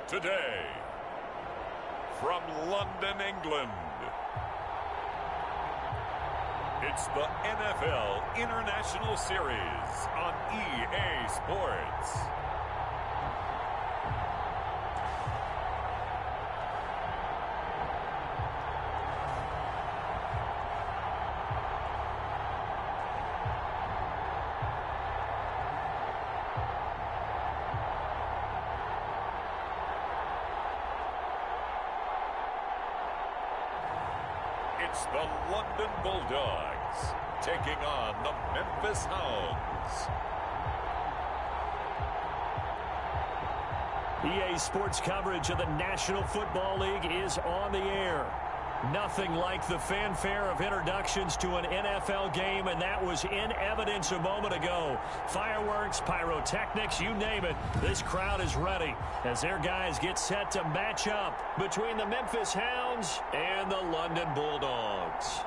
Today, from London, England, it's the NFL International Series on EA Sports. It's the London Bulldogs taking on the Memphis Hounds. EA Sports coverage of the National Football League is on the air. Nothing like the fanfare of introductions to an NFL game, and that was in evidence a moment ago. Fireworks, pyrotechnics, you name it. This crowd is ready as their guys get set to match up between the Memphis Hounds and the London Bulldogs.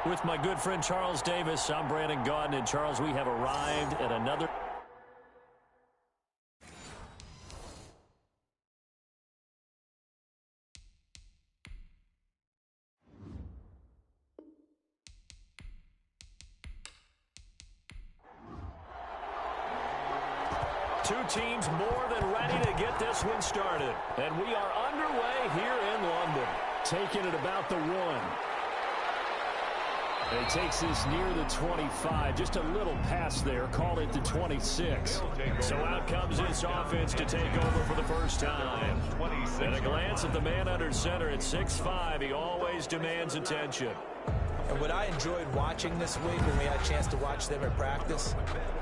With my good friend Charles Davis, I'm Brandon Gaudin. And Charles, we have arrived at another... Two teams more than ready to get this one started. And we are underway here in London. Taking it about the 1. And he takes this near the 25. Just a little pass there. Call it the 26. So out comes this offense to take over for the first time. And a glance at the man under center at 6'5". He always demands attention. And what I enjoyed watching this week when we had a chance to watch them at practice,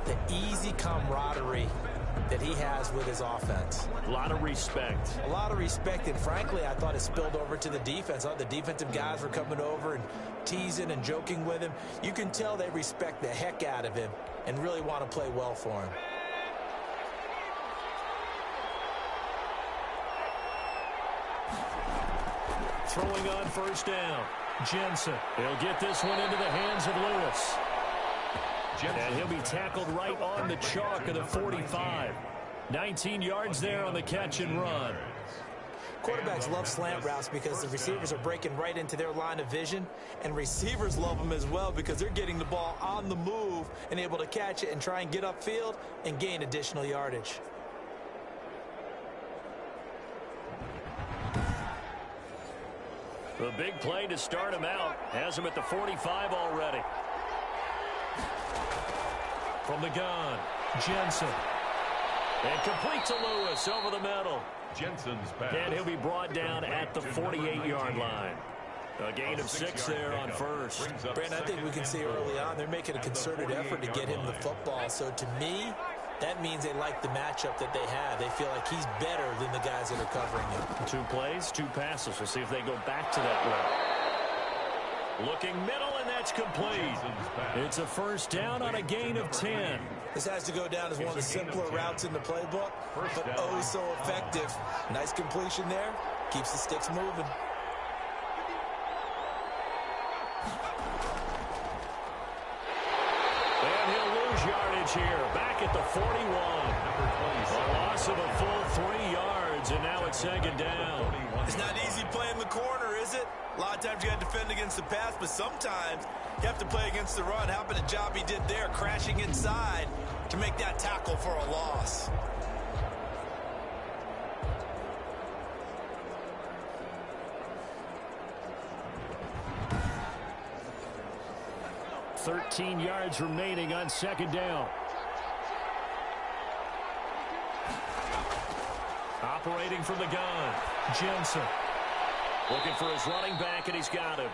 the easy camaraderie that he has with his offense. A lot of respect. A lot of respect, and frankly, I thought it spilled over to the defense. The defensive guys were coming over and teasing and joking with him. You can tell they respect the heck out of him and really want to play well for him. Throwing on first down. Jensen. He'll get this one into the hands of Lewis. And he'll be tackled right on the chalk of the 45. 19 yards there on the catch and run. Quarterbacks love slant routes because the receivers are breaking right into their line of vision, and receivers love them as well because they're getting the ball on the move and able to catch it and try and get upfield and gain additional yardage. The big play to start him out has him at the 45 already. From the gun, Jensen. And complete to Lewis over the middle. Jensen's pass. And he'll be brought down at the 48-yard line. A gain of 6 there on first. Brandon, I think we can see early on they're making a concerted effort to get him the football. So to me, that means they like the matchup that they have. They feel like he's better than the guys that are covering him. 2 plays, 2 passes. We'll see if they go back to that route. Looking middle, and that's complete. It's a first down on a gain of 10. This has to go down as one of the simpler routes in the playbook, but oh so effective. Nice completion there. Keeps the sticks moving. And he'll lose yardage here. Back at the 41. A loss of a full 3 yards, and now it's second down. It's not easy playing the corner, is it? A lot of times you got to defend against the pass, but sometimes you have to play against the run. How about the job he did there, crashing inside to make that tackle for a loss? "13 yards remaining on second down. Operating from the gun, Jensen. Looking for his running back, and he's got him.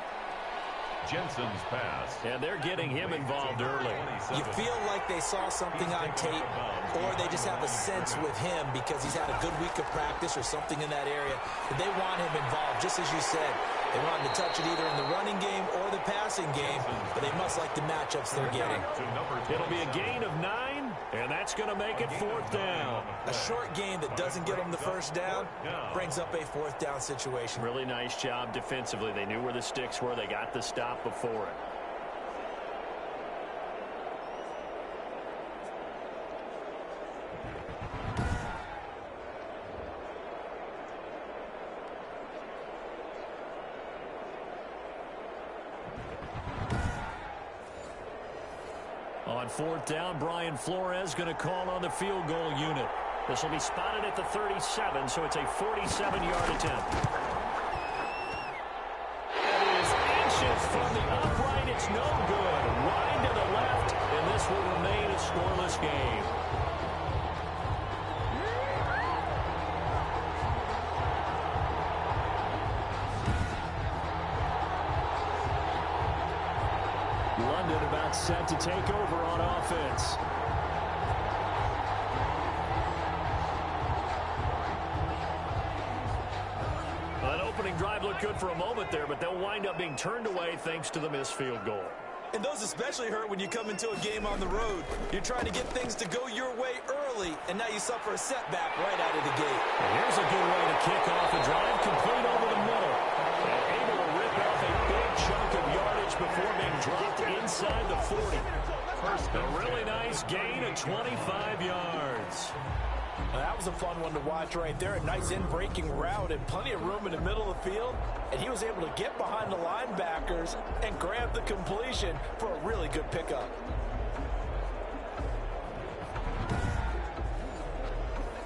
Jensen's pass. And they're getting him involved early. You feel like they saw something on tape, or they just have a sense with him because he's had a good week of practice or something in that area. But they want him involved, just as you said. They want him to touch it either in the running game or the passing game, but they must like the matchups they're getting. It'll be a gain of 9, and that's going to make it 4th down. A short gain that doesn't get them the first down brings up a 4th down situation. Really nice job defensively. They knew where the sticks were. They got the stop before it. on fourth down, Brian Flores going to call on the field goal unit. This will be spotted at the 37, so it's a 47-yard attempt. It is inches from the upright. It's no good. Wide to the left, and this will remain a scoreless game. London about set to take over on offense. That opening drive looked good for a moment there, but they'll wind up being turned away thanks to the missed field goal. And those especially hurt when you come into a game on the road. You're trying to get things to go your way early, and now you suffer a setback right out of the gate. And here's a good way to kick off a drive, complete over the middle. And able to rip off a big chunk of yardage before being dropped inside the 40. A really nice gain of 25 yards. Now, that was a fun one to watch right there. A nice in-breaking route and plenty of room in the middle of the field. And he was able to get behind the linebackers and grab the completion for a really good pickup.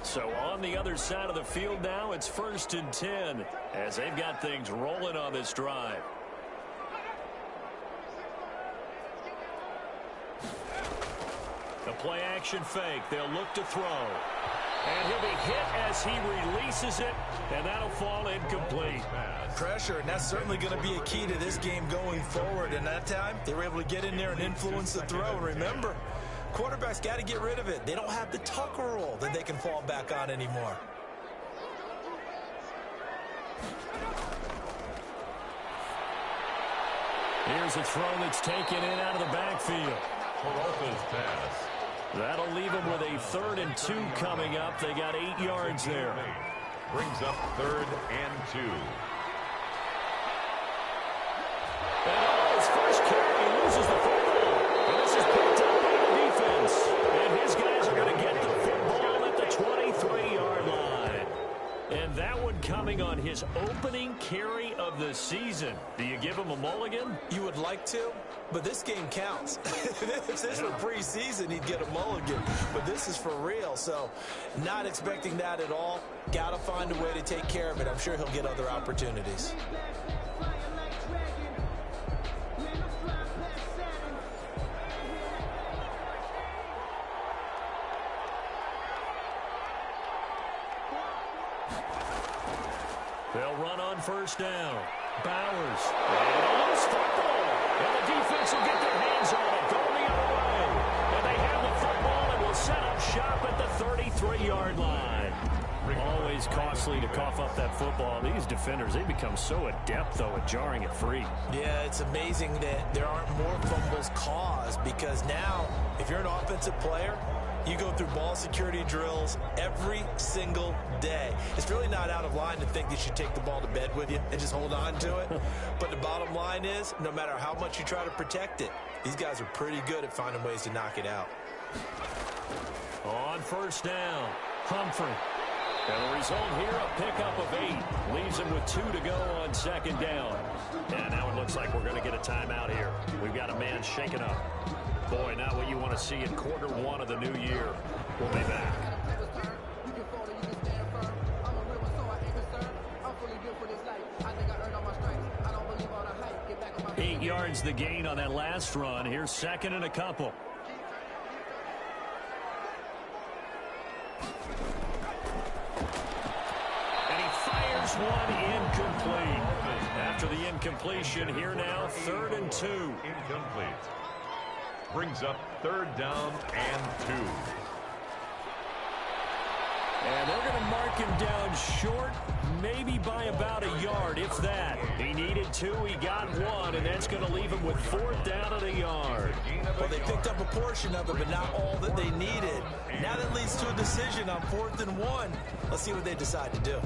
So on the other side of the field now, it's 1st and 10 as they've got things rolling on this drive. The play action fake. They'll look to throw. And he'll be hit as he releases it, and that'll fall incomplete. Pressure, and that's certainly going to be a key to this game going forward. And that time, they were able to get in there and influence the throw. And remember, quarterbacks got to get rid of it. They don't have the tucker roll that they can fall back on anymore. Here's a throw that's taken in out of the backfield. pass. That'll leave them with a 3rd and 2 coming up. They got 8 yards there. Brings up 3rd and 2. And on his first carry, he loses the football. And this is picked up by the defense. And his guys are going to get the football at the 23-yard line. And that one coming on his opening carry of the season. Do you give him a mulligan? You would like to, but this game counts. If this were preseason, he'd get a mulligan. But this is for real, so not expecting that at all. Got to find a way to take care of it. I'm sure he'll get other opportunities. They'll run on 1st down. Bowers. And a loose football. And the defense will get their hands on it. Going the other way. And they have the football and will set up shop at the 33-yard line. Always costly to cough up that football. These defenders, they become so adept, though, at jarring it free. Yeah, it's amazing that there aren't more fumbles caused because now, if you're an offensive player, you go through ball security drills every single day. It's really not out of line to think that you take the ball to bed with you and just hold on to it. But the bottom line is, no matter how much you try to protect it, these guys are pretty good at finding ways to knock it out. On 1st down, Humphrey. And the result here, a pickup of 8. Leaves him with 2 to go on 2nd down. And now it looks like we're going to get a timeout here. We've got a man shaken up. Boy, not what you want to see in quarter 1 of the new year. We'll be back. 8 yards the gain on that last run. Here's 2nd and a couple. And he fires one incomplete. After the incompletion, here now, 3rd and 2. Incomplete. Brings up 3rd down and 2. And they're going to mark him down short, maybe by about a yard, if that. He needed 2, he got 1, and that's going to leave him with 4th down and a yard. Well, they picked up a portion of it, but not all that they needed. Now that leads to a decision on 4th and 1. Let's see what they decide to do.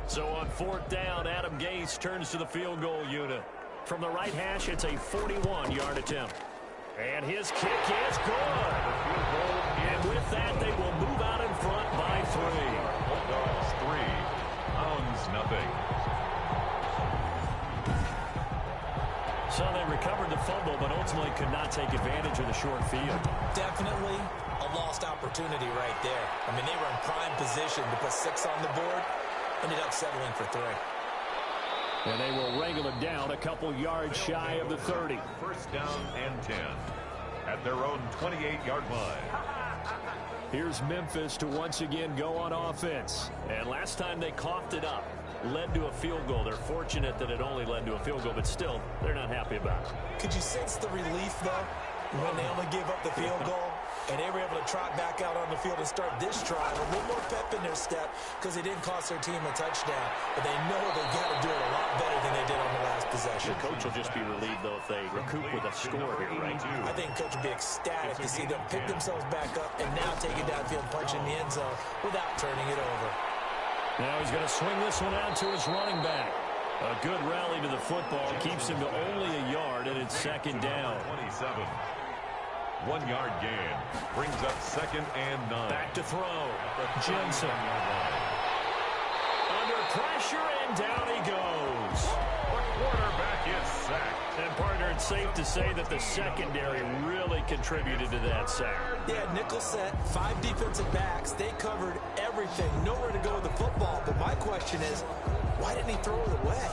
So on 4th down, Adam Gase turns to the field goal unit. From the right hash, it's a 41-yard attempt. And his kick is good. Field goal with that, they will move out in front by 3. Bulldogs 3, Hounds nothing. So they recovered the fumble, but ultimately could not take advantage of the short field. Definitely a lost opportunity right there. I mean, they were in prime position to put 6 on the board. Ended up settling for 3. And they will wrangle it down a couple yards shy of the 30. First down and 10 at their own 28-yard line. Here's Memphis to once again go on offense. And last time they coughed it up, led to a field goal. They're fortunate that it only led to a field goal, but still, they're not happy about it. Could you sense the relief, though, when they only gave up the field goal? And they were able to trot back out on the field and start this drive. A little more pep in their step because they didn't cost their team a touchdown. But they know they've got to do it a lot better than they did on the last possession. The coach will just be relieved, though, if they recoup with a score here, right? I think coach will be ecstatic to see them pick themselves back up and now take it downfield, punch in the end zone without turning it over. Now he's going to swing this one out to his running back. A good rally to the football keeps him to only a yard, and it's second down. 27. 1-yard gain brings up 2nd and 9. Back to throw. Jensen. Under pressure, and down he goes. The quarterback is sacked. And, partner, it's safe to say that the secondary really contributed to that sack. Yeah, nickel set, 5 defensive backs. They covered everything. Nowhere to go with the football. But my question is, why didn't he throw it away?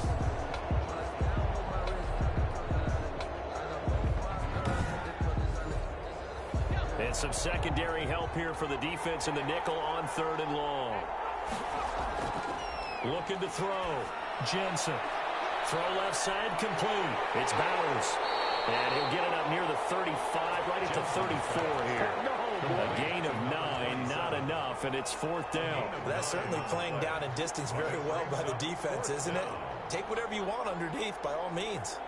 And some secondary help here for the defense in the nickel on 3rd and long. Looking to throw. Jensen. Throw left side complete. It's Bowers. And he'll get it up near the 35, right at the 34 here. A gain of 9, not enough, and it's 4th down. That's certainly playing down in distance very well by the defense, isn't it? Take whatever you want underneath, by all means.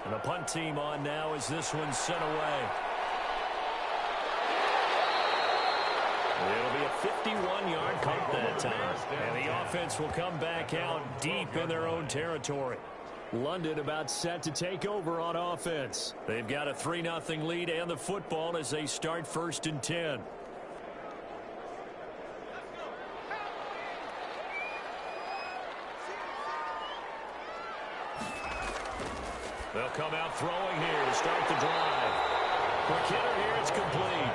And the punt team on now as this one's sent away. It'll be a 51-yard punt that time. And the offense will come back out deep in their own territory. London about set to take over on offense. They've got a 3-0 lead and the football as they start 1st and 10. They'll come out throwing here to start the drive. Quick hitter here, it's complete.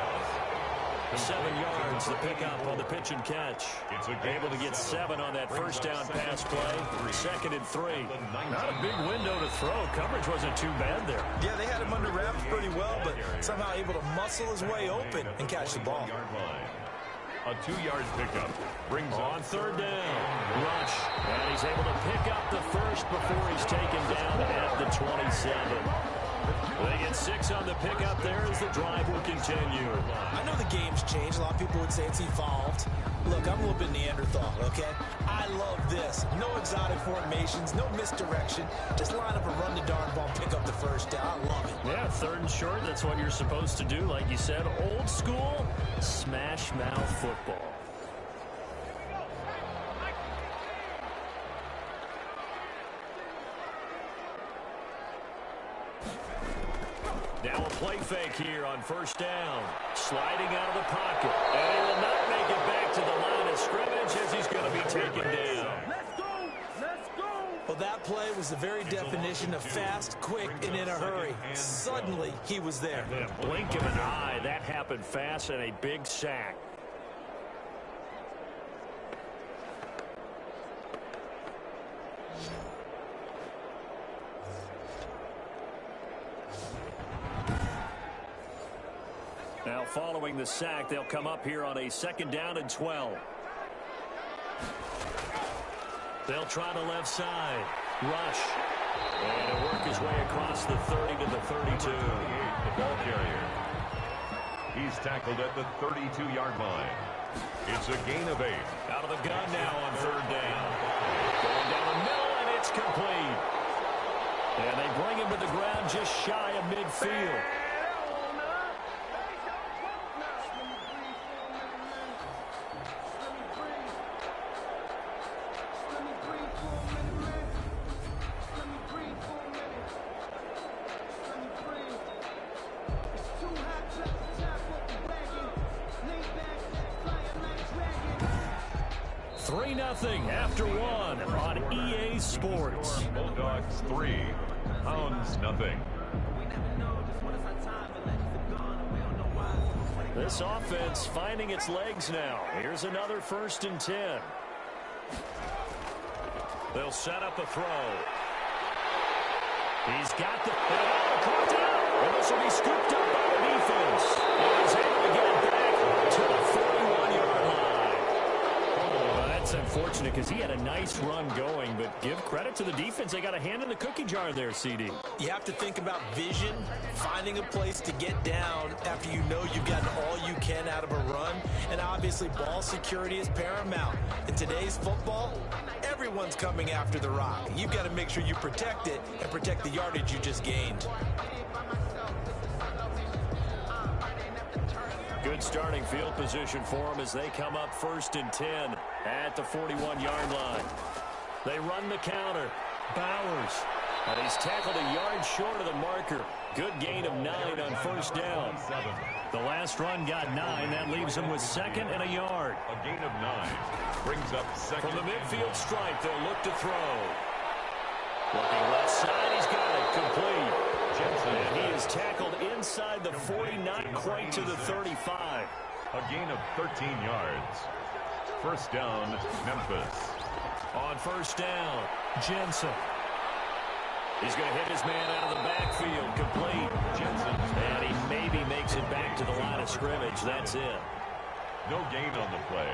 7 yards, the pickup on the pitch and catch. Able to get 7 on that first down pass play. 2nd and 3. Not a big window to throw. Coverage wasn't too bad there. Yeah, they had him under wraps pretty well, but somehow able to muscle his way open and catch the ball. A 2-yard pickup brings on 3rd down. Rush. And he's able to pick up the first before he's taken down at the 27. They get 6 on the pickup there as the drive will continue. I know the game's changed. A lot of people would say it's evolved. Look, I'm a little bit Neanderthal, okay? I love this. No exotic formations, no misdirection. Just line up and run the darn ball, pick up the first down. I love it. Yeah, 3rd and short, that's what you're supposed to do. Like you said, old school, smash mouth football. Now a play fake here on 1st down. Sliding out of the pocket. And he will not make it back to the line of scrimmage as he's going to be taken down. Let's go! Let's go! Well, that play was the very definition of fast, quick, and in a hurry. Suddenly, he was there. Blink of an eye. That happened fast and a big sack. Now following the sack, they'll come up here on a 2nd down and 12. They'll try the left side. Rush. And he'll work his way across the 30 to the 32. The ball carrier. He's tackled at the 32-yard line. It's a gain of 8. Out of the gun now on 3rd down. Going down the middle, and it's complete. And they bring him to the ground just shy of midfield. After one on EA Sports. Bulldogs 3, Hounds nothing. This offense finding its legs now. Here's another 1st and 10. They'll set up a throw. He's got the caught out. And this will be scooped up by the defense. And he's able to get it back to the 41-yard line. That's unfortunate because he had a nice run going, but give credit to the defense. They got a hand in the cookie jar there, CD. You have to think about vision, finding a place to get down after you know you've gotten all you can out of a run, and obviously ball security is paramount. In today's football, everyone's coming after the rock. You've got to make sure you protect it and protect the yardage you just gained. Good starting field position for them as they come up 1st and 10 at the 41-yard line. They run the counter. Bowers. And he's tackled a yard short of the marker. Good gain of 9 on 1st down. The last run got 9. That leaves him with 2nd and a yard. A gain of 9 brings up 2nd. From the midfield stripe, they'll look to throw. Looking left side, he's got it. Complete. And he is tackled inside the 40, not quite to the 35. A gain of 13 yards. 1st down, Memphis. On 1st down, Jensen. He's going to hit his man out of the backfield. Complete. Jensen. And he maybe makes it back to the line of scrimmage. That's it. No gain on the play.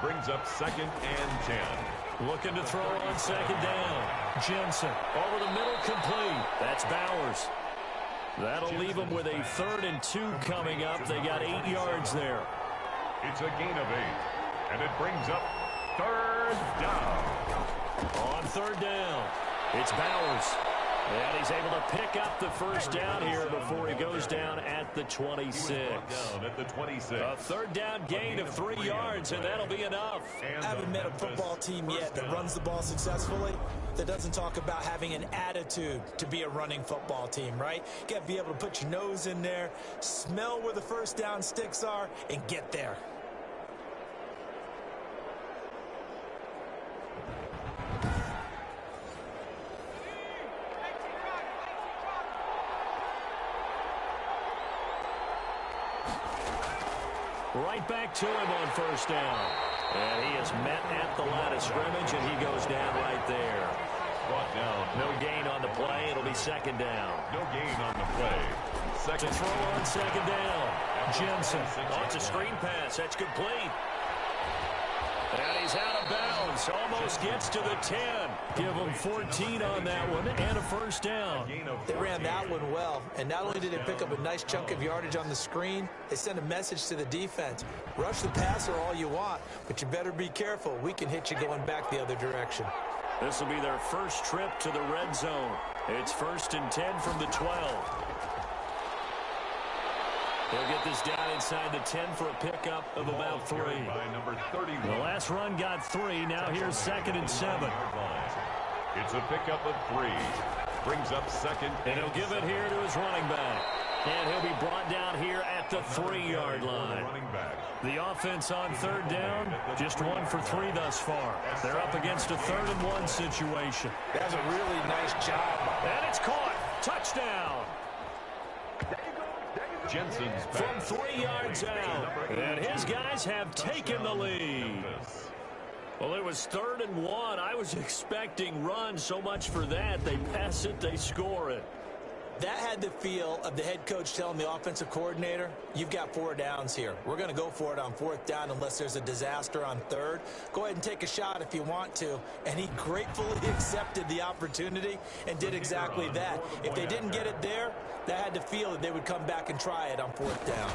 Brings up 2nd and 10. Looking to throw on 2nd down. Jensen over the middle, complete. That's Bowers. That'll leave them with a 3rd and 2 coming up. They got 8 yards there. It's a gain of 8. And it brings up 3rd down. On 3rd down, it's Bowers. And he's able to pick up the 1st down here before he goes down at the 26. Down at the 26. A 3rd down gain of 3 yards, and that'll be enough. I haven't met a football team yet that runs the ball successfully, that doesn't talk about having an attitude to be a running football team, right? You got to be able to put your nose in there, smell where the 1st down sticks are, and get there. Right back to him on 1st down. And he is met at the line of scrimmage, and he goes down right there. Brought down. No gain on the play. It'll be 2nd down. No gain on the play. To throw on 2nd down. Jensen. Oh, it's a screen pass. That's complete. And he's out of bounds. Almost gets to the 10. Give him 14 on that one and a 1st down. They ran that one well, and not only did they pick up a nice chunk of yardage on the screen, they sent a message to the defense. Rush the passer all you want, but you better be careful. We can hit you going back the other direction. This will be their first trip to the red zone. It's 1st and 10 from the 12. They'll get this down inside the 10 for a pickup of about 3. By number 31. The last run got 3. Now here's 2nd and 7. It's a pickup of 3. Brings up 2nd. And he'll give it here to his running back. And he'll be brought down here at the 3-yard line. The offense on 3rd down, just 1 for 3 thus far. They're up against a 3rd and 1 situation. That's a really nice job. And it's caught. Touchdown. Jensen's from 3 yards out. And his guys have taken the lead. Well, it was 3rd and 1. I was expecting run. So much for that. They pass it, they score it. That had the feel of the head coach telling the offensive coordinator, you've got 4 downs here. We're going to go for it on 4th down unless there's a disaster on 3rd. Go ahead and take a shot if you want to. And he gratefully accepted the opportunity and did exactly that. If they didn't get it there, that had the feel that they would come back and try it on 4th down.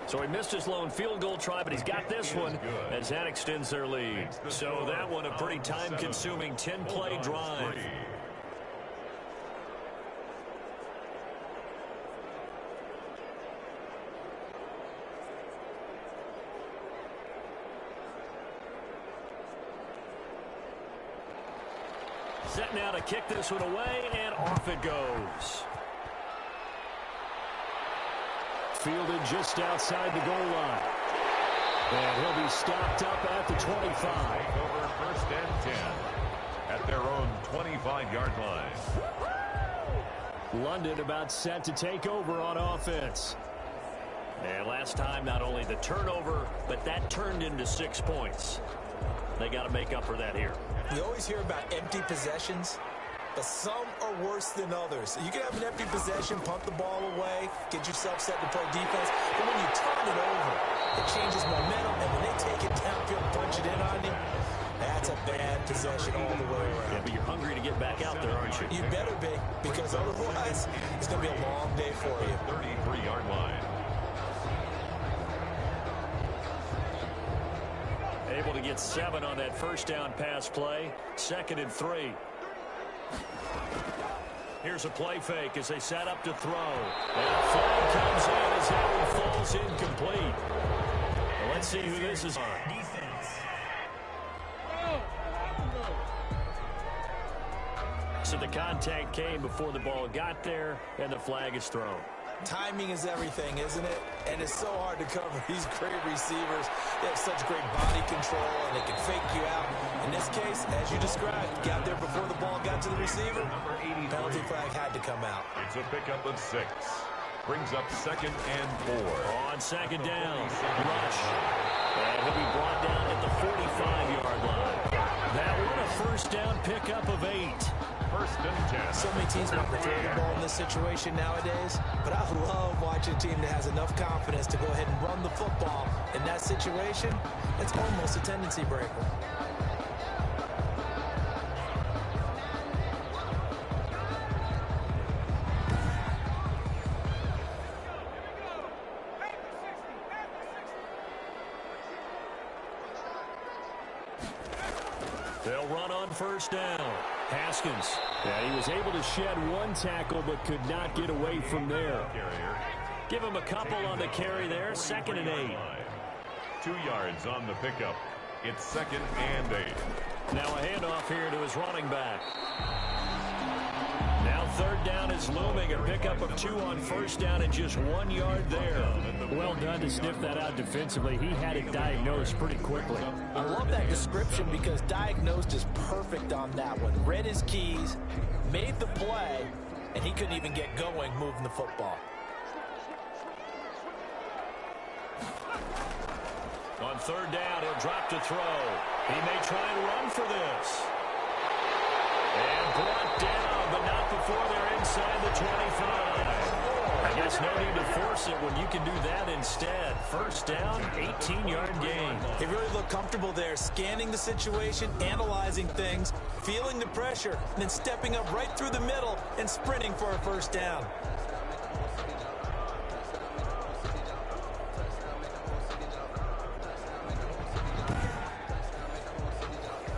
So he missed his lone field goal try, but he's got this one as that extends their lead. So that one a pretty time-consuming 10-play drive. Set now to kick this one away, and off it goes. Fielded just outside the goal line. And he'll be stopped up at the 25. Over first and 10 at their own 25-yard line. London about set to take over on offense. And last time, not only the turnover, but that turned into 6 points. They got to make up for that here. We always hear about empty possessions, but some are worse than others. You can have an empty possession, punt the ball away, get yourself set to play defense, but when you turn it over, it changes momentum, and when they take it downfield and punch it in on you, that's a bad possession all the way around. Yeah, but you're hungry to get back out there, aren't you? You better be, because otherwise, it's going to be a long day for you. 33-yard line. Able to get 7 on that first down pass play. 2nd and 3. Here's a play fake as they set up to throw. And a flag comes in as that one falls incomplete. Well, let's see who this is on. Defense. So the contact came before the ball got there, and the flag is thrown. Timing is everything, isn't it? And it's so hard to cover these great receivers. They have such great body control, and they can fake you out. In this case, as you described, got there before the ball got to the receiver. Penalty flag had to come out. It's a pickup of 6. Brings up 2nd and 4. On 2nd down, rush. And he'll be brought down at the 45-yard line. That one a first down pickup of 8. First and 10. So many teams want to throw the ball in this situation nowadays, but I love watching a team that has enough confidence to go ahead and run the football. In that situation, it's almost a tendency breaker. They'll run on first down. Haskins. Yeah, he was able to shed 1 tackle but could not get away from there. Give him a couple on the carry there. 2nd and 8. 2 yards on the pickup. It's 2nd and 8. Now a handoff here to his running back. Now 3rd down is looming. A pickup of 2 on first down and just 1 yard there. Well done to sniff that out defensively. He had it diagnosed pretty quickly. I love that description because diagnosed is perfect on that one. Read his keys, made the play, and he couldn't even get going moving the football. On 3rd down, he'll drop to throw. He may try and run for this. And brought down, but not before they're inside the 25. I guess no need to force it when you can do that instead. First down, 18-yard gain. He really looked comfortable there, scanning the situation, analyzing things, feeling the pressure, and then stepping up right through the middle and sprinting for a first down.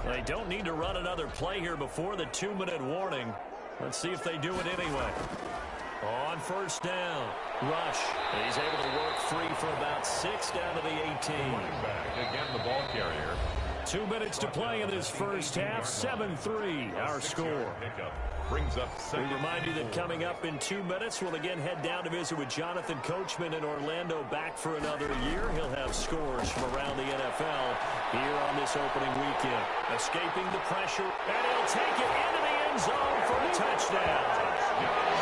They don't need to run another play here before the 2-minute warning. Let's see if they do it anyway. On first down, rush. He's able to work free for about 6 down to the 18. Again, the ball carrier. 2 minutes to play in this first half. 7-3, our score. Brings up we remind you that coming up in 2 minutes, we'll again head down to visit with Jonathan Coachman in Orlando, back for another year. He'll have scores from around the NFL here on this opening weekend. Escaping the pressure, and he'll take it into the end zone for a touchdown.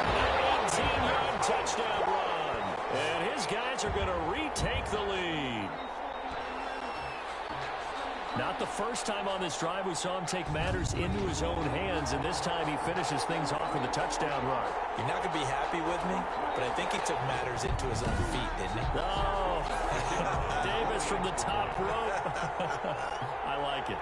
An 18-yard touchdown run. And his guys are going to retake the lead. Not the first time on this drive we saw him take matters into his own hands, and this time he finishes things off with a touchdown run. You're not going to be happy with me, but I think he took matters into his own feet, didn't he? Oh, Davis from the top rope. I like it.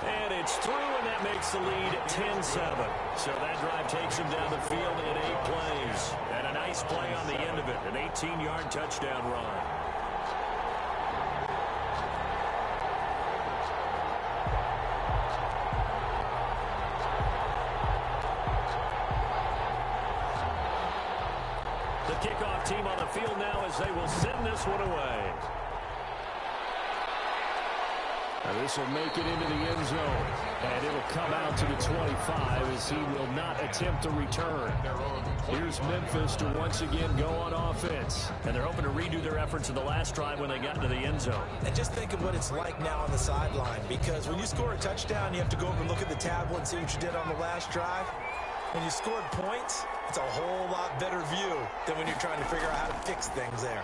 And it's through, and that makes the lead 10-7. So that drive takes him down the field in 8 plays. And a nice play on the end of it, an 18-yard touchdown run. The kickoff team on the field now as they will send this one away. Now this will make it into the end zone, and it'll come out to the 25 as he will not attempt to return. Here's Memphis to once again go on offense. And they're hoping to redo their efforts in the last drive when they got into the end zone. And just think of what it's like now on the sideline, because when you score a touchdown, you have to go over and look at the tablet and see what you did on the last drive. When you scored points, it's a whole lot better view than when you're trying to figure out how to fix things there.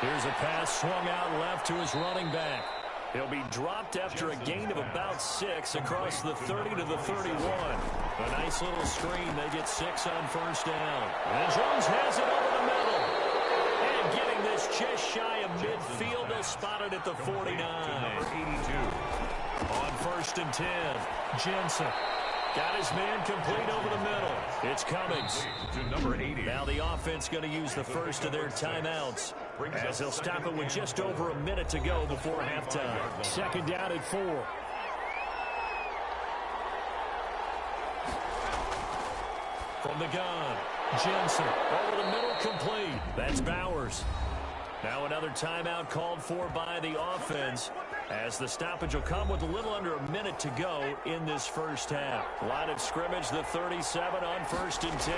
Here's a pass swung out left to his running back. He'll be dropped after a gain of about 6 across the 30 to the 31. A nice little screen. They get 6 on first down. And Jones has it over the middle. And getting this just shy of midfield. They'll spot it at the 49. On first and 10, Jensen. Got his man complete over the middle. It's Cummings. To number 80. Now the offense going to use the first of their timeouts as they'll stop it with just over a minute to go before halftime. Second down at 4. From the gun, Jensen over the middle, complete. That's Bowers. Now another timeout called for by the offense as the stoppage will come with a little under a minute to go in this first half. Line of scrimmage, the 37 on first and 10.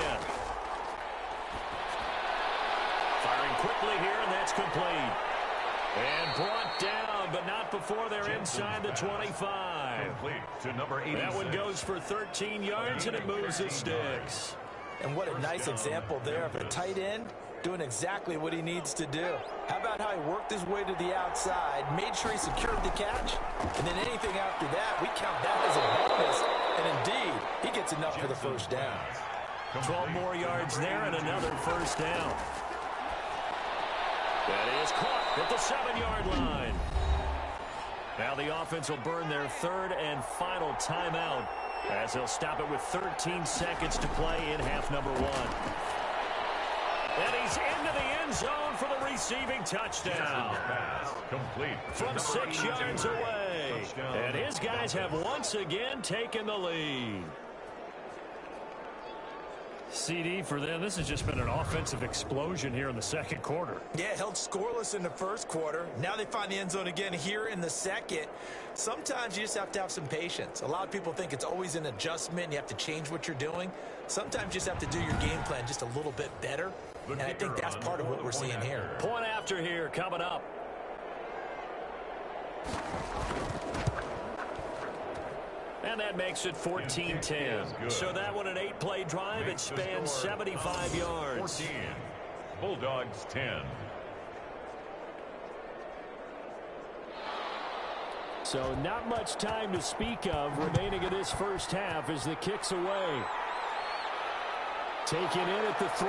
Firing quickly here, and that's complete. And brought down, but not before they're inside the 25. To number 86. That one goes for 13 yards, and it moves the sticks. And what a nice example there of a tight end doing exactly what he needs to do. How about how he worked his way to the outside, made sure he secured the catch, and then anything after that, we count that as a bonus. And indeed, he gets enough for the first down. 12 more yards there and another first down. That is caught at the 7-yard line. Now the offense will burn their third and final timeout as they'll stop it with 13 seconds to play in half number 1. And he's into the end zone for the receiving touchdown. Complete. From 6 yards away. And his guys have once again taken the lead. CD for them, this has just been an offensive explosion here in the second quarter. Yeah, held scoreless in the first quarter. Now they find the end zone again here in the second. Sometimes you just have to have some patience. A lot of people think it's always an adjustment. You have to change what you're doing. Sometimes you just have to do your game plan just a little bit better. And I think that's part of what we're seeing here. Point after here coming up. And that makes it 14-10. So that one an 8-play drive. It spans 75 yards. 14. Bulldogs 10. So not much time to speak of remaining in this first half as the kick's away. Taken in at the 3.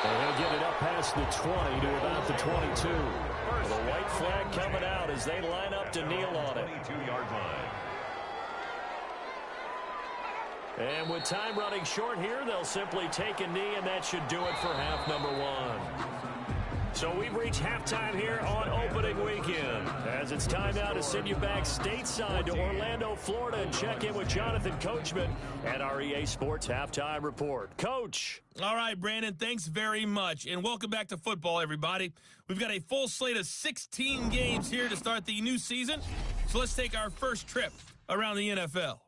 And he'll get it up past the 20 to about the 22. The white flag coming out as they line up to kneel on it. 22-yard line. And with time running short here, they'll simply take a knee, and that should do it for half number 1. So we've reached halftime here on opening weekend, as it's time now to send you back stateside to Orlando, Florida, and check in with Jonathan Coachman at our EA Sports Halftime Report. Coach. All right, Brandon, thanks very much, and welcome back to football, everybody. We've got a full slate of 16 games here to start the new season, so let's take our first trip around the NFL.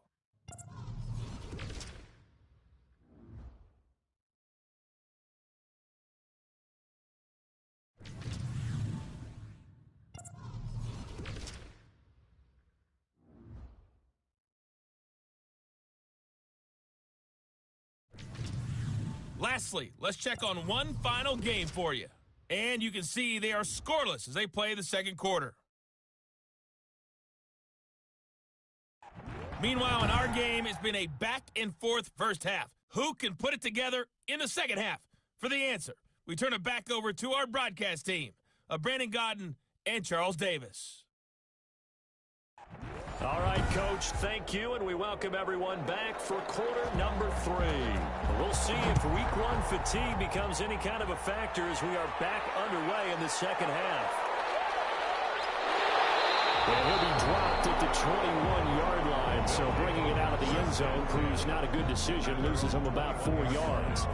Lastly, let's check on one final game for you. And you can see they are scoreless as they play the second quarter. Meanwhile, in our game, it's been a back-and-forth first half. Who can put it together in the second half? For the answer, we turn it back over to our broadcast team of Brandon Godden and Charles Davis. All right, Coach, thank you, and we welcome everyone back for quarter number 3. We'll see if week 1 fatigue becomes any kind of a factor as we are back underway in the second half. And he'll be dropped at the 21-yard line, so bringing it out of the end zone proves not a good decision, loses him about 4 yards.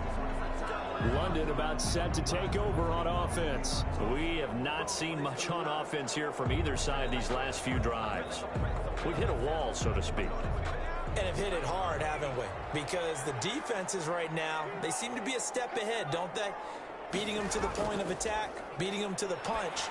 London about set to take over on offense. We have not seen much on offense here from either side these last few drives. We've hit a wall, so to speak. And have hit it hard, haven't we? Because the defenses right now, they seem to be a step ahead, don't they? Beating them to the point of attack, beating them to the punch.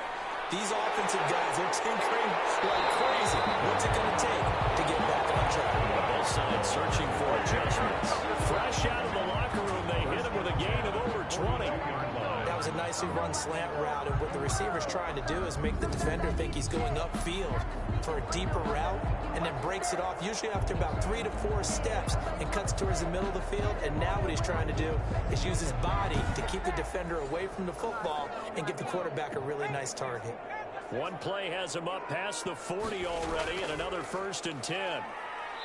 These offensive guys are tinkering like crazy. What's it going to take to get back on track? Both sides searching for adjustments. Fresh out of the locker room, they hit him with a gain of over 20. That was a nicely run slant route, and what the receiver's trying to do is make the defender think he's going upfield for a deeper route, and then breaks it off, usually after about 3 to 4 steps, and cuts towards the middle of the field. And now what he's trying to do is use his body to keep the defender away from the football and give the quarterback a really nice target. One play has him up past the 40 already, and another 1st and 10.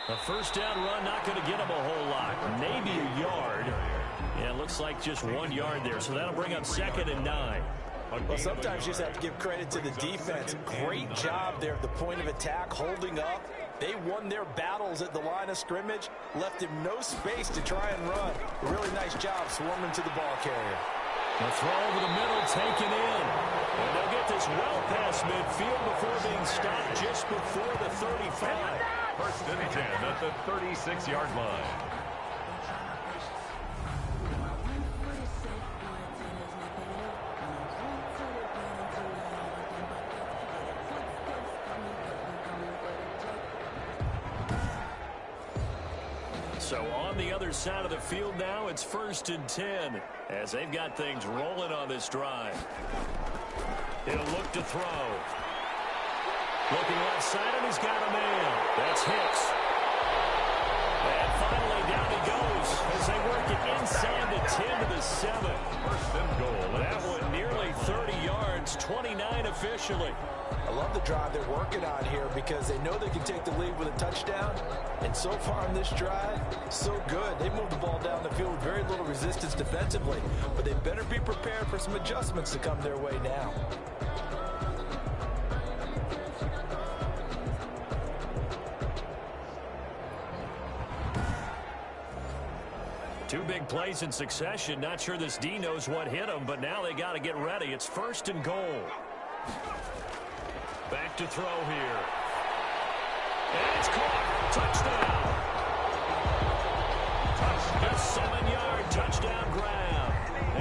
A first down run not going to get him a whole lot. Maybe a yard. Yeah, it looks like just 1 yard there, so that'll bring up 2nd and 9. Well, sometimes you just have to give credit to the defense. Great job there at the point of attack, holding up. They won their battles at the line of scrimmage, left him no space to try and run. A really nice job swarming to the ball carrier. The throw over the middle taken in. And they'll get this well past midfield before being stopped just before the 35. 1st and 10 at the 36-yard line. So on the other side of the field now, it's 1st and 10 as they've got things rolling on this drive. He'll look to throw. Looking left side, and he's got a man. That's Hicks. And finally down he goes as they work it inside the 10 to the 7. 1st and goal. That one nearly 30 yards, 29 officially. I love the drive they're working on here because they know they can take the lead with a touchdown. And so far on this drive, so good. They moved the ball down the field with very little resistance defensively. But they better be prepared for some adjustments to come their way now. Two big plays in succession. Not sure this D knows what hit him, but now they got to get ready. It's 1st and goal. Back to throw here. And it's caught. Touchdown. A 7-yard touchdown grab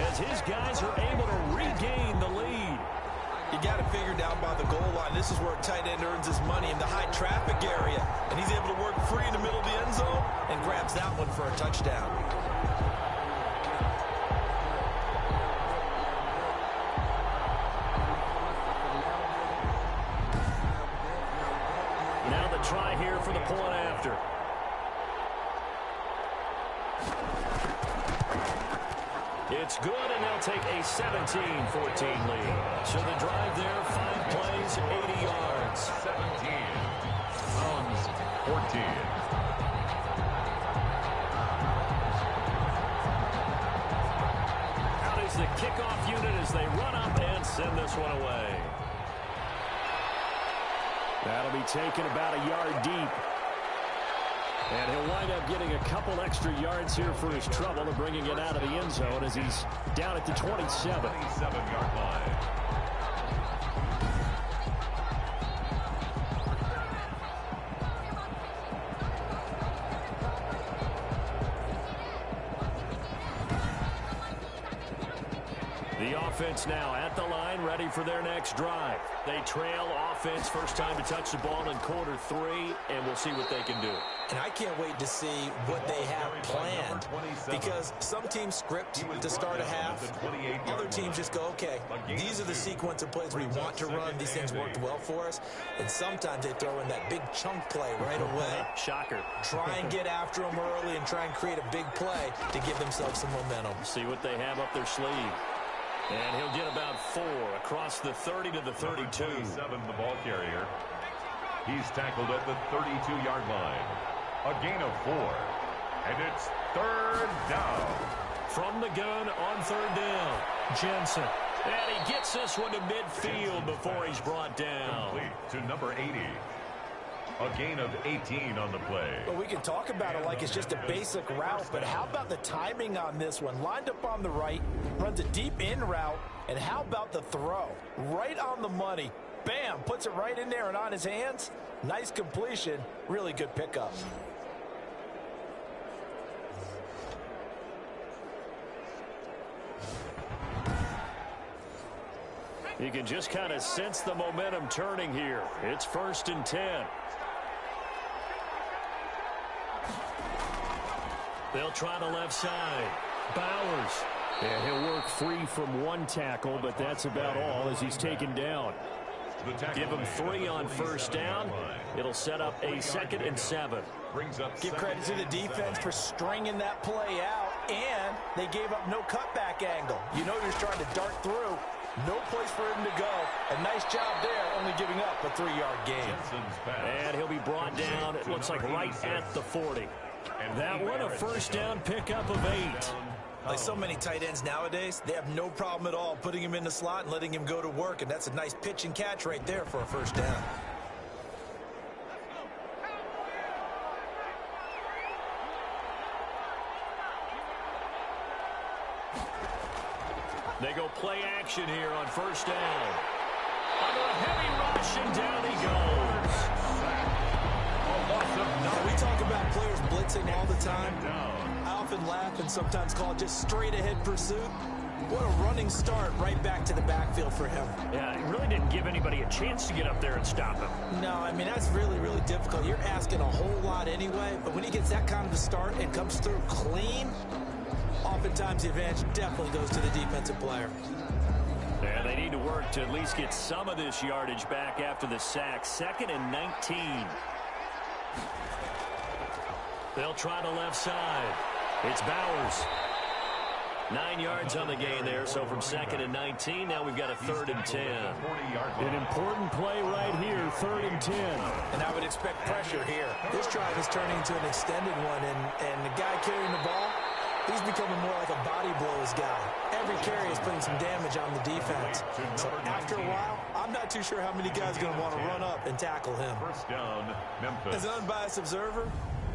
as his guys are able to regain the lead. You got to figure down by the goal line. This is where a tight end earns his money in the high traffic area. And he's able to work free in the middle of the end zone and grabs that one for a touchdown. Now the try here for the point after. It's good, and they'll take a 17-14 lead. So the drive there, 5 plays, 80 yards. 17. Browns 14. Out is the kickoff unit as they run up and send this one away. That'll be taken about a yard deep. And he'll wind up getting a couple extra yards here for his trouble and bringing it out of the end zone as he's down at the 27. 27-yard line. The offense now at the line, ready for their next drive. They trail offense, first time to touch the ball in quarter 3, and we'll see what they can do. And I can't wait to see what they have planned, because some teams script to start a half. Other teams just go, okay, these are the sequence of plays we want to run. These things worked well for us. And sometimes they throw in that big chunk play right away. Shocker. Try and get after them early and try and create a big play to give themselves some momentum. See what they have up their sleeve. And he'll get about 4 across the 30 to the 32. 27, the ball carrier. He's tackled at the 32-yard line. A gain of 4. And it's 3rd down. From the gun on 3rd down, Jensen. And he gets this one to midfield before he's brought down. Complete to number 80. A gain of 18 on the play. Well, we can talk about it like it's just a basic route, but how about the timing on this one? Lined up on the right, runs a deep in route, and how about the throw? Right on the money. Bam, puts it right in there and on his hands. Nice completion, really good pickup. You can just kind of sense the momentum turning here. It's 1st and 10. They'll try the left side. Bowers. Yeah, he'll work free from one tackle, but that's about all as he's taken down. Give him 3 on 1st down. It'll set up a 2nd and 7. Give credit to the defense for stringing that play out, and they gave up no cutback angle. You know you're trying to dart through. No place for him to go. A nice job there, only giving up a 3-yard gain. And he'll be brought down, it looks like right at the 40. That one, a 1st down pickup of 8. Like so many tight ends nowadays, they have no problem at all putting him in the slot and letting him go to work, and that's a nice pitch and catch right there for a 1st down. They go play action here on 1st down. Under a heavy rush, and down he goes. Now, we talk about players blitzing all the time. I often laugh and sometimes call it just straight-ahead pursuit. What a running start right back to the backfield for him. Yeah, he really didn't give anybody a chance to get up there and stop him. No, I mean, that's really, really difficult. You're asking a whole lot anyway, but when he gets that kind of a start and comes through clean, oftentimes the advantage definitely goes to the defensive player. Yeah, they need to work to at least get some of this yardage back after the sack. 2nd and 19. They'll try the left side. It's Bowers. 9 yards on the gain there, so from 2nd and 19, now we've got a 3rd and 10. An important play right here, 3rd and 10. And I would expect pressure here. This drive is turning into an extended one, and the guy carrying the ball, he's becoming more like a body blows guy. Every carry is putting some damage on the defense. So after a while, I'm not too sure how many guys are going to want to run up and tackle him. 1st down, Memphis. As an unbiased observer,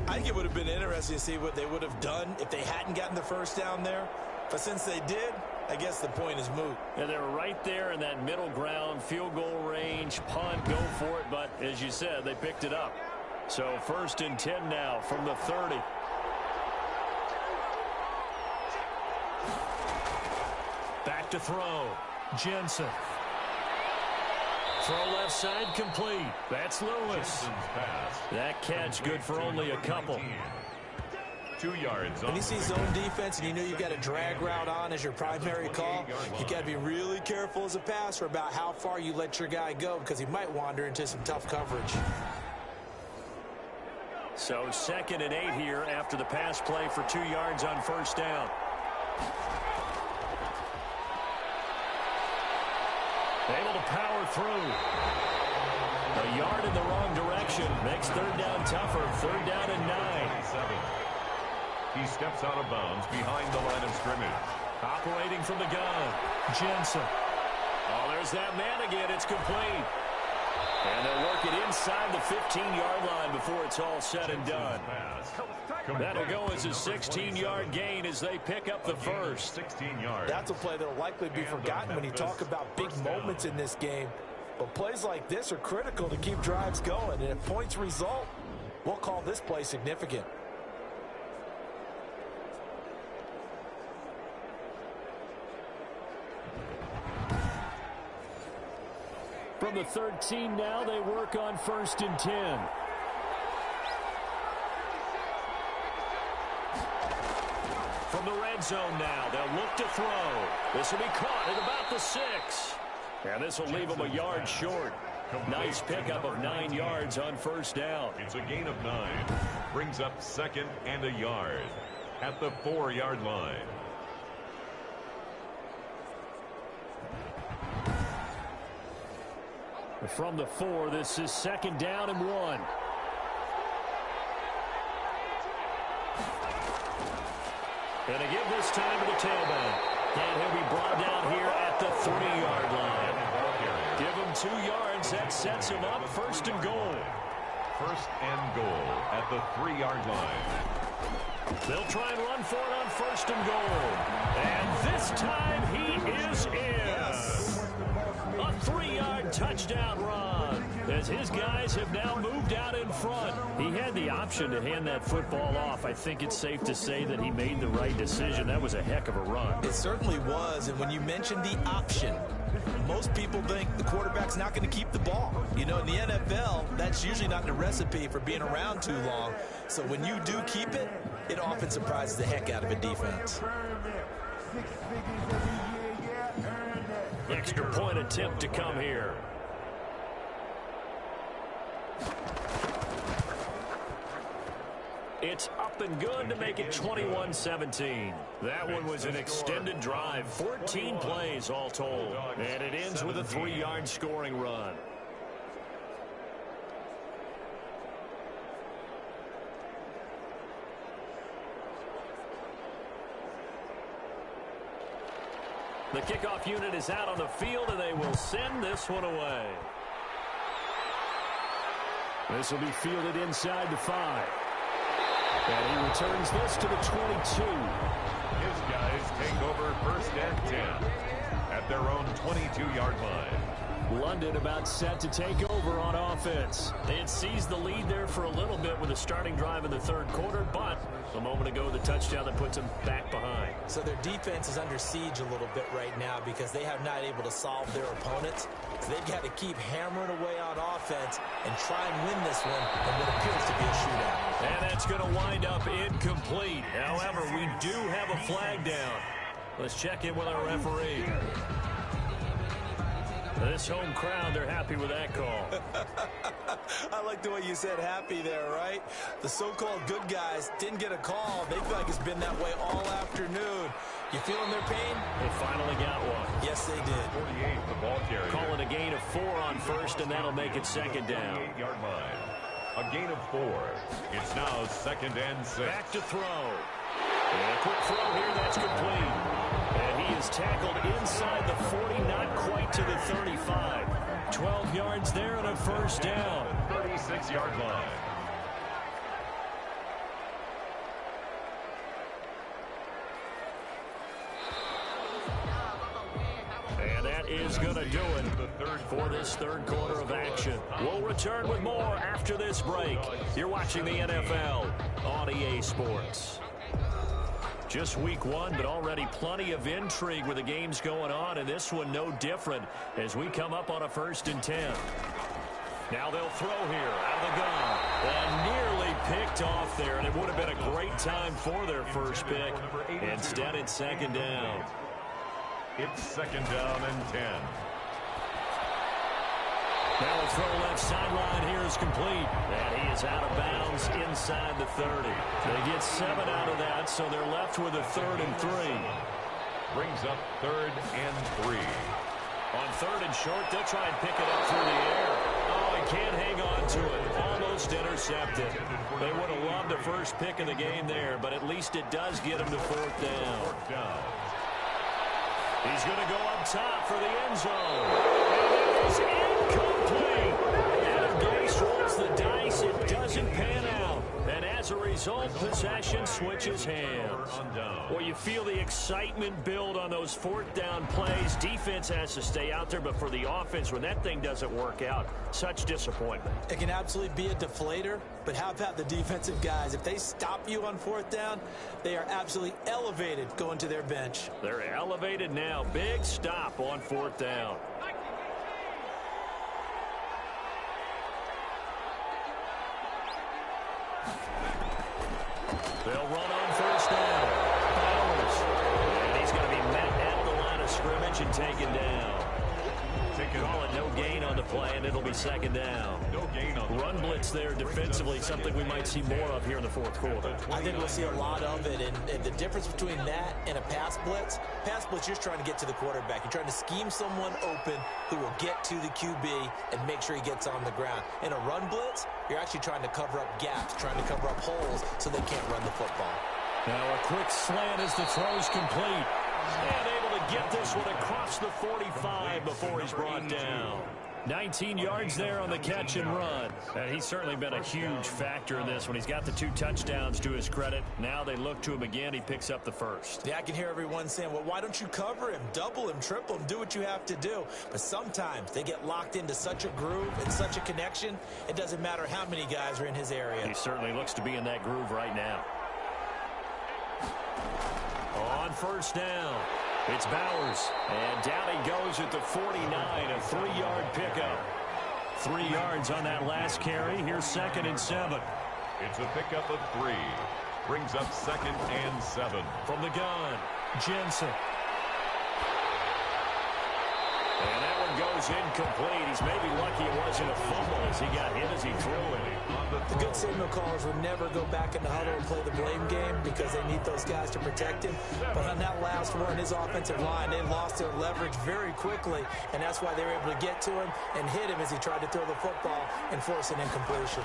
I think it would have been interesting to see what they would have done if they hadn't gotten the 1st down there. But since they did, I guess the point is moot. Yeah, they were right there in that middle ground, field goal range, punt, go for it. But as you said, they picked it up. So 1st and 10 now from the 30. Back to throw. Jensen. Throw left side complete. That's Lewis. That catch good for only a couple. 2 yards. When you see zone defense and you know you've got a drag route on as your primary call, you got to be really careful as a passer about how far you let your guy go because he might wander into some tough coverage. So 2nd and 8 here after the pass play for 2 yards on 1st down. Able to power through. A yard in the wrong direction. Makes 3rd down tougher. 3rd down and 9. He steps out of bounds behind the line of scrimmage. Operating from the gun. Jensen. Oh, there's that man again. It's complete. And they'll work it inside the 15-yard line before it's all said and done. That'll go as a 16-yard gain as they pick up the 1st. 16 yards. That's a play that'll likely be forgotten when you talk about big moments in this game. But plays like this are critical to keep drives going. And if points result, we'll call this play significant. From the 13 now, they work on 1st and 10. From the red zone now, they'll look to throw. This will be caught at about the 6. And this will leave them a yard short. Nice pickup of 9 yards on 1st down. It's a gain of 9. Brings up 2nd and a yard at the 4-yard line. From the 4, this is 2nd down and 1. And a give this time to the tailback. And he'll be brought down here at the 3-yard line. Give him 2 yards. That sets him up 1st and goal. 1st and goal at the 3-yard line. They'll try and run for it on 1st and goal. And this time he is in. A 3-yard touchdown run as his guys have now moved out in front. He had the option to hand that football off. I think it's safe to say that he made the right decision. That was a heck of a run. It certainly was. And when you mentioned the option, most people think the quarterback's not going to keep the ball. You know, in the NFL, that's usually not the recipe for being around too long. So when you do keep it, it often surprises the heck out of a defense. Extra point attempt to come here. It's up and good to make it 21-17. That one was an extended drive, 14 plays all told. And it ends with a 3-yard scoring run. The kickoff unit is out on the field, and they will send this one away. This will be fielded inside the 5. And he returns this to the 22. His guys take over 1st and 10 at their own 22-yard line. London about set to take over on offense. They had seized the lead there for a little bit with a starting drive in the 3rd quarter, but a moment ago the touchdown that puts them back behind. So their defense is under siege a little bit right now because they have not able to solve their opponents. So they've got to keep hammering away on offense and try and win this one in what appears to be a shootout. And that's going to wind up incomplete. However, we do have a flag down. Let's check in with our referee. This home crowd, they're happy with that call. I like the way you said happy there, right? The so-called good guys didn't get a call. They feel like it's been that way all afternoon. You feeling their pain? They finally got one. Yes, they did. 48, the ball carrier. Calling a gain of 4 on 1st, and that'll make it 2nd down. 48-yard line. A gain of 4. It's now 2nd and 6. Back to throw. And a quick throw here, that's complete. And he is tackled inside the 40, not quite to the 35. 12 yards there and a 1st down. 36-yard line. And that is going to do it for this 3rd quarter of action. We'll return with more after this break. You're watching the NFL on EA Sports. Just week 1, but already plenty of intrigue with the games going on, and this one no different as we come up on a 1st and 10. Now they'll throw here out of the gun. And nearly picked off there, and it would have been a great time for their first pick. Instead, it's 2nd down. It's 2nd down and 10. Now the throw left sideline here is complete. And he is out of bounds inside the 30. They get 7 out of that, so they're left with a 3rd and 3. Brings up 3rd and 3. On 3rd and short, they'll try and pick it up through the air. Oh, he can't hang on to it. Almost intercepted. They would have loved the first pick of the game there, but at least it does get him to 4th down. He's going to go up top for the end zone. And it is incomplete. Adam Gase rolls the dice. It doesn't pan out. And as a result, possession switches hands. Well, you feel the excitement build on those 4th down plays. Defense has to stay out there, but for the offense, when that thing doesn't work out, such disappointment. It can absolutely be a deflator, but how about the defensive guys? If they stop you on 4th down, they are absolutely elevated going to their bench. They're elevated now. Big stop on 4th down. They'll run on 1st down. Bowers. And he's going to be met at the line of scrimmage and taken down. Call it no gain on the play, and it'll be second down. No gain on the Run blitz there defensively, something we might see more of here in the fourth quarter. I think we'll see a lot of it, and the difference between that and a pass blitz, you're just trying to get to the quarterback. You're trying to scheme someone open who will get to the QB and make sure he gets on the ground. In a run blitz, you're actually trying to cover up gaps, trying to cover up holes so they can't run the football. Now a quick slant as the throw's complete. And able to get this one across the 45 before he's brought down. 19 yards there on the catch and run. And he's certainly been a huge factor in this when he's got the 2 touchdowns to his credit. Now they look to him again. He picks up the first. Yeah, I can hear everyone saying, well, why don't you cover him, double him, triple him, do what you have to do. But sometimes they get locked into such a groove and such a connection, it doesn't matter how many guys are in his area. He certainly looks to be in that groove right now. On first down, it's Bowers. And down he goes at the 49, a 3-yard pickup. 3 yards on that last carry. Here's 2nd and 7. It's a pickup of 3. Brings up 2nd and 7. From the gun, Jensen. And that one goes incomplete. He's maybe lucky it wasn't a fumble as he got hit as he threw it. The good signal callers would never go back in the huddle and play the blame game because they need those guys to protect him. But on that last one, his offensive line, they lost their leverage very quickly, and that's why they were able to get to him and hit him as he tried to throw the football and force an incompletion.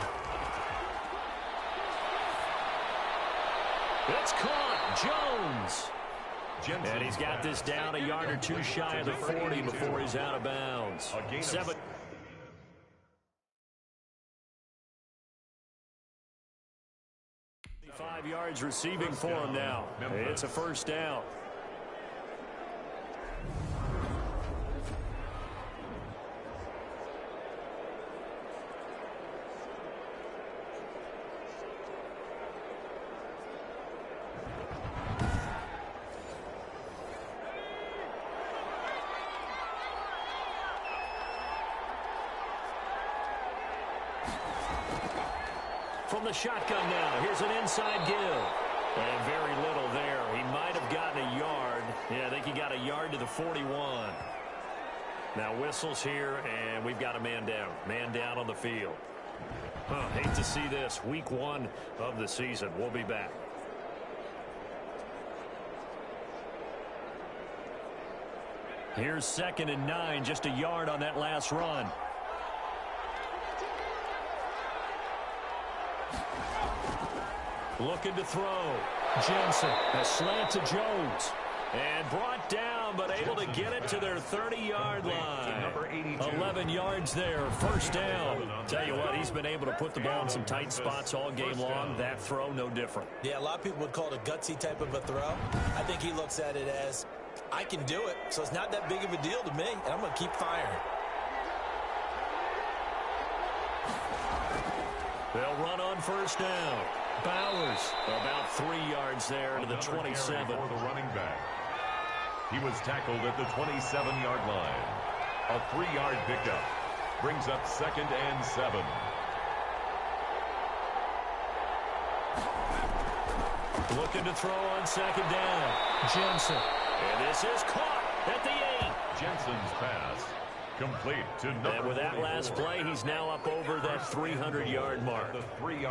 It's caught. Jones. And he's got this down a yard or 2 shy of the 40 before he's out of bounds. 7. 5 yards receiving for him now. It's a first down. From the shotgun now, here's an inside give. And very little there. He might have gotten a yard. Yeah, I think he got a yard to the 41. Now whistles here, and we've got a man down. Man down on the field. Hate to see this. Week 1 of the season. We'll be back. Here's 2nd and 9, just a yard on that last run. Looking to throw. Jensen, a slant to Jones. And brought down, but able to get it to their 30-yard line. 11 yards there, first down. Tell you what, he's been able to put the ball in some tight spots all game long. That throw, no different. Yeah, a lot of people would call it a gutsy type of a throw. I think he looks at it as, I can do it, so it's not that big of a deal to me, and I'm going to keep firing. They'll run on first down. Bowers, about 3 yards there to the 27. For the running back. He was tackled at the 27-yard line. A 3-yard pickup. Brings up 2nd and 7. Looking to throw on 2nd down. Jensen. And this is caught at the 8. Jensen's pass. Complete to number. And with that last play, he's now up over that 300-yard mark.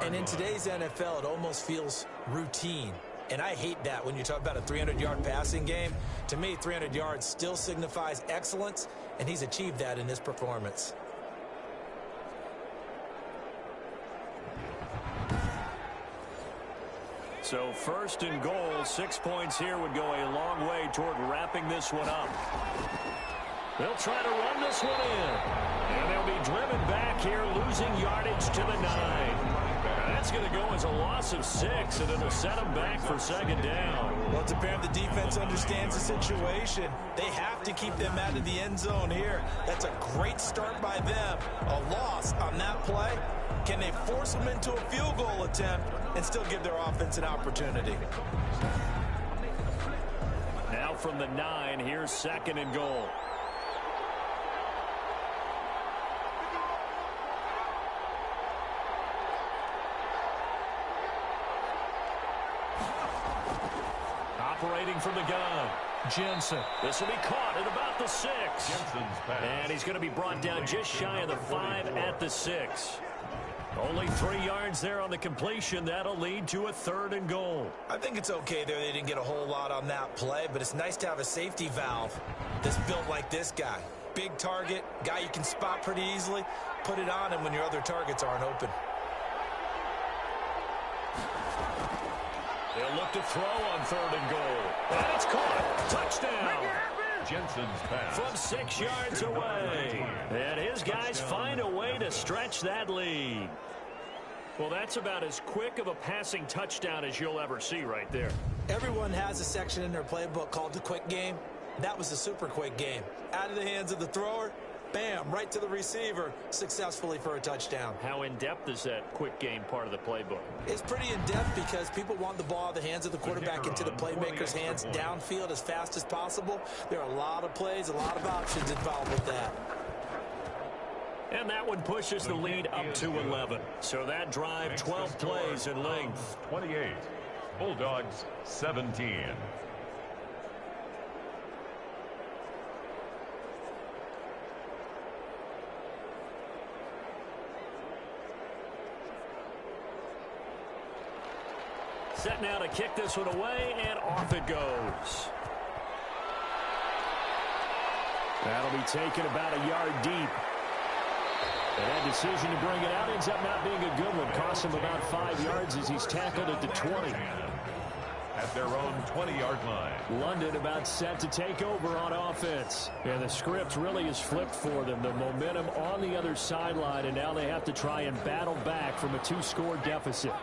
And in today's NFL, it almost feels routine. And I hate that when you talk about a 300-yard passing game. To me, 300 yards still signifies excellence, and he's achieved that in this performance. So 1st and goal, 6 points here would go a long way toward wrapping this one up. They'll try to run this one in. And they'll be driven back here, losing yardage to the 9. That's going to go as a loss of 6, and it'll set them back for 2nd down. Well, it's apparent the defense understands the situation. They have to keep them out of the end zone here. That's a great start by them. A loss on that play. Can they force them into a field goal attempt and still give their offense an opportunity? Now from the 9, here's 2nd and goal. Operating from the gun, Jensen. This will be caught at about the 6. And he's going to be brought down just shy of the 5 at the 6. Only 3 yards there on the completion. That'll lead to a 3rd and goal. I think it's okay there. They didn't get a whole lot on that play, but it's nice to have a safety valve that's built like this guy. Big target, guy you can spot pretty easily. Put it on him when your other targets aren't open. They'll look to throw on 3rd and goal. And it's caught. Touchdown. Jensen's pass. From 6 yards away. And his guys find a way to stretch that lead. Well, that's about as quick of a passing touchdown as you'll ever see right there. Everyone has a section in their playbook called the quick game. That was a super quick game. Out of the hands of the thrower, bam, right to the receiver, successfully for a touchdown. How in-depth is that quick game part of the playbook? It's pretty in-depth because people want the ball out of the hands of the quarterback into the playmaker's hands downfield as fast as possible. There are a lot of plays, a lot of options involved with that. And that one pushes the lead up to 11. So that drive, 12 plays in length. 28. Bulldogs, 17. Set now to kick this one away, and off it goes. That'll be taken about a yard deep. And that decision to bring it out ends up not being a good one. Costs him about 5 yards as he's tackled at the 20. At their own 20-yard line. London about set to take over on offense. And the script really is flipped for them. The momentum on the other sideline, and now they have to try and battle back from a 2-score deficit.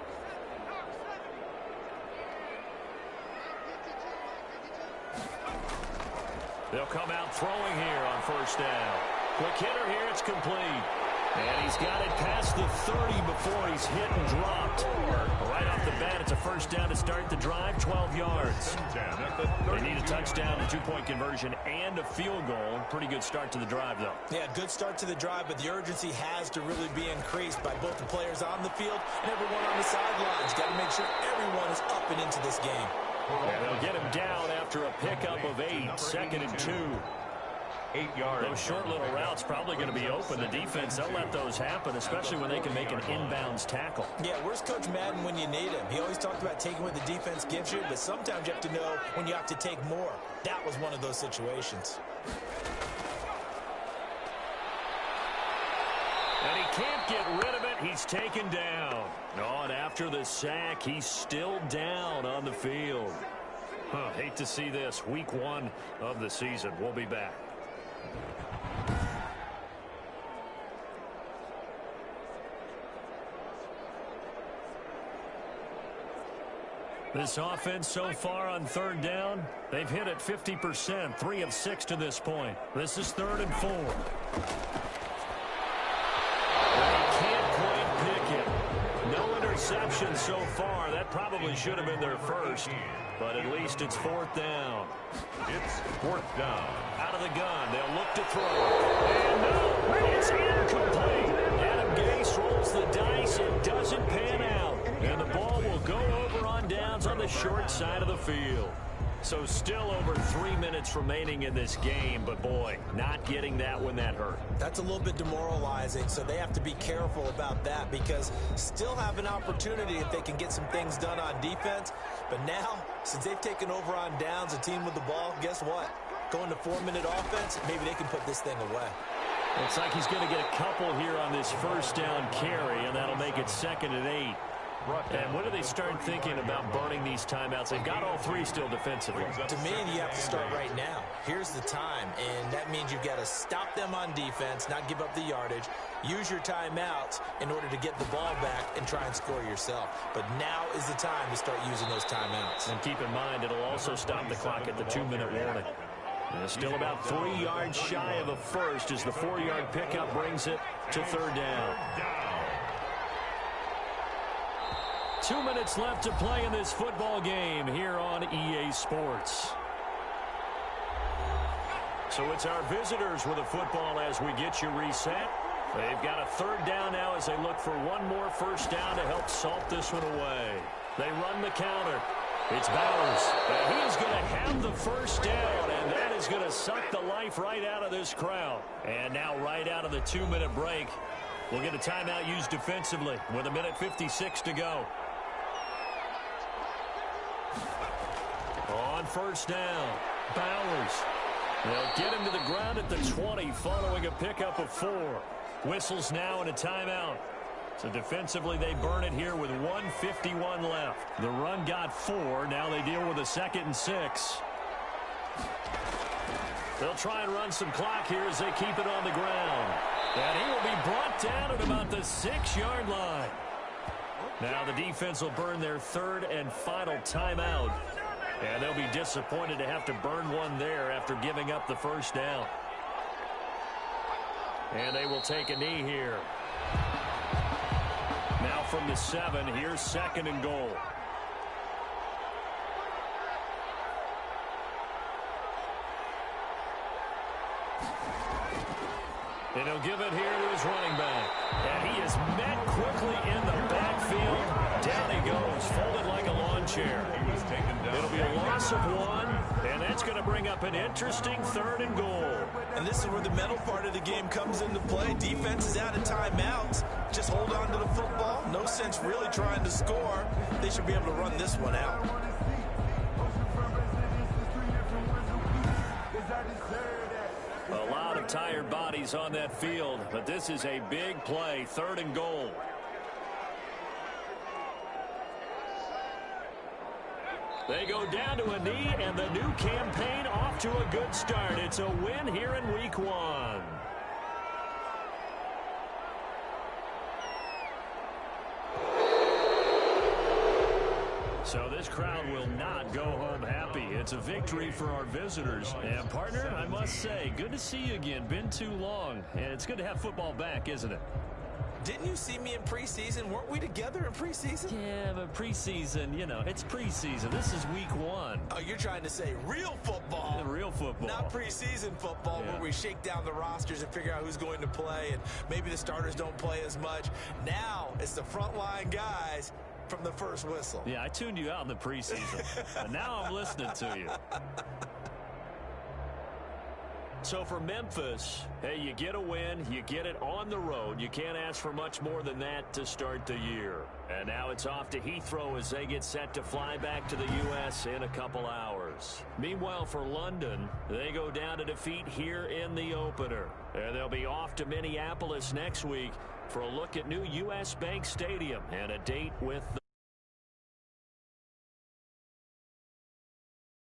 They'll come out throwing here on 1st down. Quick hitter here, it's complete. And he's got it past the 30 before he's hit and dropped. Right off the bat, it's a 1st down to start the drive, 12 yards. They need a touchdown, a 2-point conversion, and a field goal. Pretty good start to the drive, though. Yeah, good start to the drive, but the urgency has to really be increased by both the players on the field and everyone on the sidelines. Got to make sure everyone is up and into this game. And they'll get him down after a pickup of 8, 2nd and 2. 8 yards. Those short little routes probably going to be open. The defense, they'll let those happen, especially when they can make an inbounds tackle. Yeah, where's Coach Madden when you need him? He always talked about taking what the defense gives you, but sometimes you have to know when you have to take more. That was one of those situations. And he can't get rid of it. He's taken down. Oh, and after the sack, he's still down on the field. Hate to see this. Week 1 of the season. We'll be back. This offense so far on 3rd down, they've hit it 50%, 3 of 6 to this point. This is 3rd and 4. Interception so far. That probably should have been their first, but at least it's 4th down. It's 4th down. Out of the gun, they'll look to throw. And no, it's incomplete. Adam Gase rolls the dice. It doesn't pan out. And the ball will go over on downs on the short side of the field. So still over 3 minutes remaining in this game, but boy, not getting that when that hurt. That's a little bit demoralizing, so they have to be careful about that because still have an opportunity if they can get some things done on defense. But now, since they've taken over on downs, a team with the ball, guess what? Going to 4-minute offense, maybe they can put this thing away. Looks like he's going to get a couple here on this 1st down carry, and that'll make it 2nd and 8. And when do they start thinking about burning these timeouts? They've got all 3 still defensively. To me, you have to start right now. Here's the time, and that means you've got to stop them on defense, not give up the yardage, use your timeouts in order to get the ball back and try and score yourself. But now is the time to start using those timeouts. And keep in mind, it'll also stop the clock at the 2-minute warning. And still about 3 yards shy of a first as the 4-yard pickup brings it to 3rd down. 2 minutes left to play in this football game here on EA Sports. So it's our visitors with a football as we get you reset. They've got a 3rd down now as they look for one more 1st down to help salt this one away. They run the counter. It's Bowers. And he is going to have the first down, and that is going to suck the life right out of this crowd. And now right out of the 2-minute break, we'll get a timeout used defensively with 1:56 to go. On first down, Bowers. They'll get him to the ground at the 20 following a pickup of 4. Whistles now and a timeout. So defensively, they burn it here with 1:51 left. The run got 4. Now they deal with a 2nd and 6. They'll try and run some clock here as they keep it on the ground. And he will be brought down at about the 6-yard line. Now the defense will burn their 3rd and final timeout. And they'll be disappointed to have to burn one there after giving up the first down. And they will take a knee here. Now from the 7, here's 2nd and goal. And he'll give it here to his running back. And he is met quickly in the backfield. Down he goes, folded like a lawn chair. It'll be a loss of 1, and that's going to bring up an interesting 3rd and goal. And this is where the mental part of the game comes into play. Defense is out of timeouts. Just hold on to the football. No sense really trying to score. They should be able to run this one out. A lot of tired bodies on that field, but this is a big play, 3rd and goal. They go down to a knee, and the new campaign off to a good start. It's a win here in week 1. So this crowd will not go home happy. It's a victory for our visitors. And, partner, I must say, good to see you again. Been too long. And it's good to have football back, isn't it? Didn't you see me in preseason? Weren't we together in preseason? Yeah, but preseason, you know, it's preseason. This is week 1. Oh, you're trying to say real football. Real football. Not preseason football, where we shake down the rosters and figure out who's going to play, and maybe the starters don't play as much. Now it's the frontline guys from the first whistle. Yeah, I tuned you out in the preseason. But now I'm listening to you. So for Memphis, hey, you get a win, you get it on the road. You can't ask for much more than that to start the year. And now it's off to Heathrow as they get set to fly back to the U.S. in a couple hours. Meanwhile, for London, they go down to defeat here in the opener. And they'll be off to Minneapolis next week for a look at new U.S. Bank Stadium and a date with the